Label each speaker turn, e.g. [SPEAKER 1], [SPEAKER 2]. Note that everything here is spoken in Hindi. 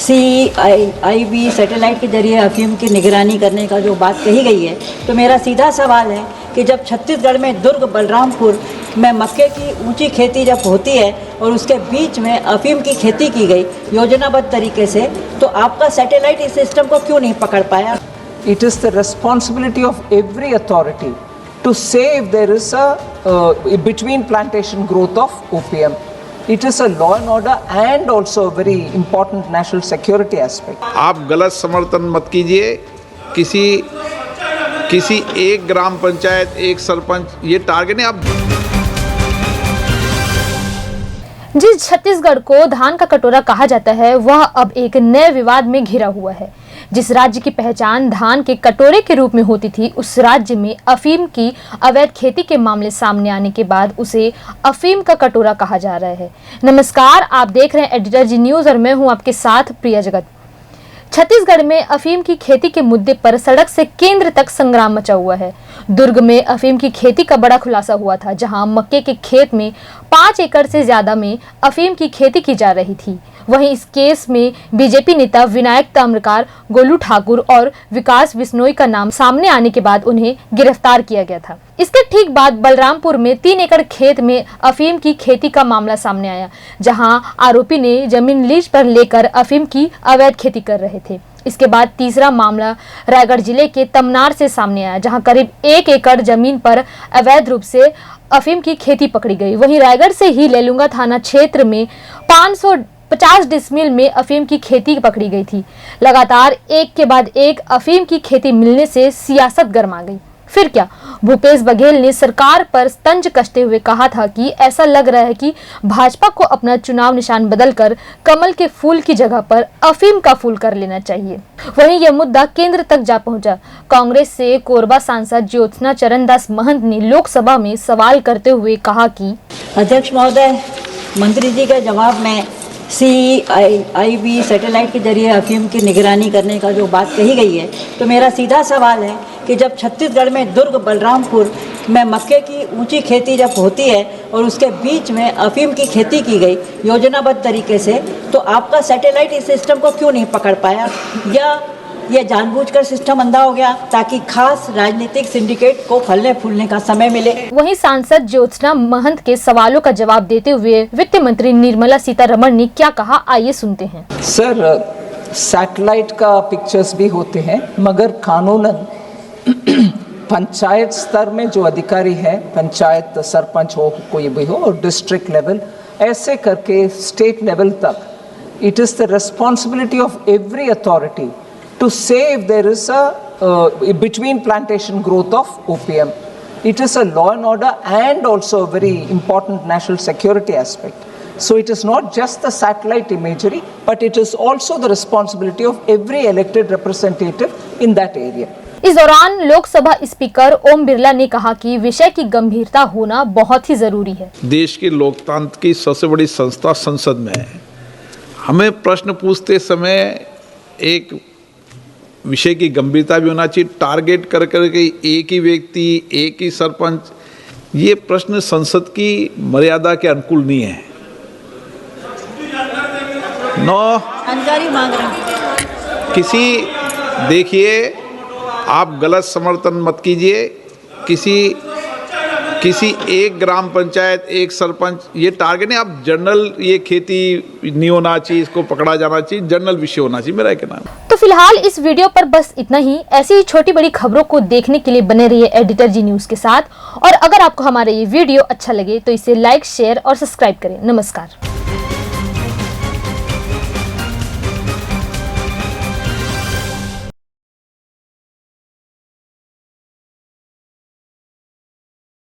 [SPEAKER 1] CIB सैटेलाइट के जरिए अफीम की निगरानी करने का जो बात कही गई है, तो मेरा सीधा सवाल है कि जब छत्तीसगढ़ में दुर्ग बलरामपुर में मक्के की ऊंची खेती जब होती है और उसके बीच में अफीम की खेती की गई योजनाबद्ध तरीके से, तो आपका सैटेलाइट इस सिस्टम को क्यों नहीं पकड़ पाया?
[SPEAKER 2] It is the responsibility of every authority to say if there is a between plantation growth of OPM. It is a law and order and also a very important national security aspect.
[SPEAKER 3] आप गलत समर्थन मत कीजिए। किसी एक ग्राम पंचायत, एक सरपंच, ये टारगेट नहीं। आप
[SPEAKER 4] जिस छत्तीसगढ़ को धान का कटोरा कहा जाता है, वह अब एक नए विवाद में घिरा हुआ है। जिस राज्य की पहचान धान के कटोरे के रूप में होती थी, उस राज्य में अफीम की अवैध खेती के मामले सामने आने के बाद उसे अफीम का कटोरा कहा जा रहा है। नमस्कार, आप देख रहे हैं एडिटर जी न्यूज़ और मैं हूं आपके साथ प्रिया जगत। छत्तीसगढ़ में अफीम की खेती के मुद्दे पर सड़क से केंद्र तक संग्राम मचा हुआ है। दुर्ग में अफीम की खेती का बड़ा खुलासा हुआ था, जहां मक्के के खेत में 5 एकड़ से ज्यादा में अफीम की खेती की जा रही थी। वहीं इस केस में बीजेपी नेता विनायक ताम्रकार, गोलू ठाकुर और विकास बिश्नोई का नाम सामने आने के बाद उन्हें गिरफ्तार किया गया था। इसके ठीक बाद बलरामपुर में 3 एकड़ खेत में अफीम की खेती का मामला सामने आया, जहां आरोपी ने जमीन लीज पर लेकर अफीम की अवैध खेती कर रहे थे। इसके बाद तीसरा मामला रायगढ़ जिले के तमनार से सामने आया, जहां करीब 1 एकड़ जमीन पर अवैध रूप से अफीम की खेती पकड़ी गई। वहीं रायगढ़ से ही लेलुंगा थाना क्षेत्र में 550 डिसमिल में अफीम की खेती पकड़ी गई थी। लगातार एक के बाद एक अफीम की खेती मिलने से सियासत गर्मा गई। फिर क्या, भूपेश बघेल ने सरकार पर तंज कसते हुए कहा था कि ऐसा लग रहा है कि भाजपा को अपना चुनाव निशान बदलकर कमल के फूल की जगह पर अफीम का फूल कर लेना चाहिए। वहीं यह मुद्दा केंद्र तक जा पहुंचा। कांग्रेस से कोरबा सांसद ज्योत्सना चरणदास महंत ने लोकसभा में सवाल करते हुए कहा कि
[SPEAKER 1] अध्यक्ष महोदय, मंत्री जी के जवाब में CIB सैटेलाइट के जरिए अफीम की निगरानी करने का जो बात कही गई है, तो मेरा सीधा सवाल है कि जब छत्तीसगढ़ में दुर्ग बलरामपुर में मक्के की ऊंची खेती जब होती है और उसके बीच में अफीम की खेती की गई योजनाबद्ध तरीके से, तो आपका सैटेलाइट इस सिस्टम को क्यों नहीं पकड़ पाया? या ये जानबूझकर सिस्टम अंधा हो गया ताकि खास राजनीतिक सिंडिकेट को फलने फूलने का समय मिले?
[SPEAKER 4] वहीं सांसद ज्योत्सना महंत के सवालों का जवाब देते हुए वित्त मंत्री निर्मला सीतारमण ने क्या कहा, आइए सुनते हैं।
[SPEAKER 2] सर, सैटेलाइट का पिक्चर्स भी होते हैं, मगर कानूनन पंचायत स्तर में जो अधिकारी है, पंचायत सरपंच हो, कोई भी हो, और डिस्ट्रिक्ट लेवल ऐसे करके स्टेट लेवल तक, it is the responsibility of every authority to say if there is a between plantation growth of OPM. It is a law and order and also a very important national security aspect. So it is not just the satellite imagery, but it is also the responsibility of every elected representative in that area.
[SPEAKER 4] इस दौरान लोकसभा स्पीकर ओम बिरला ने कहा कि विषय की गंभीरता होना बहुत ही जरूरी है।
[SPEAKER 3] देश की लोकतंत्र की सबसे बड़ी संस्था संसद में है। हमें प्रश्न पूछते समय एक विषय की गंभीरता भी होना चाहिए। टारगेट कर करके एक ही व्यक्ति, एक ही सरपंच, ये प्रश्न संसद की मर्यादा के अनुकूल नहीं है।
[SPEAKER 1] जानकारी मांग रहे हैं।
[SPEAKER 3] देखिए, आप गलत समर्थन मत कीजिए। किसी एक ग्राम पंचायत, एक सरपंच, ये टारगेट नहीं। आप जनरल ये खेती नहीं होना चाहिए, इसको पकड़ा जाना चाहिए, जनरल विषय होना चाहिए, मेरा कहना है।
[SPEAKER 4] तो फिलहाल इस वीडियो पर बस इतना ही। ऐसी ही छोटी बड़ी खबरों को देखने के लिए बने रहिए एडिटर जी न्यूज़ के साथ। और अगर आपको हमारा ये वीडियो अच्छा लगे तो इसे लाइक, शेयर और सब्सक्राइब करें। नमस्कार।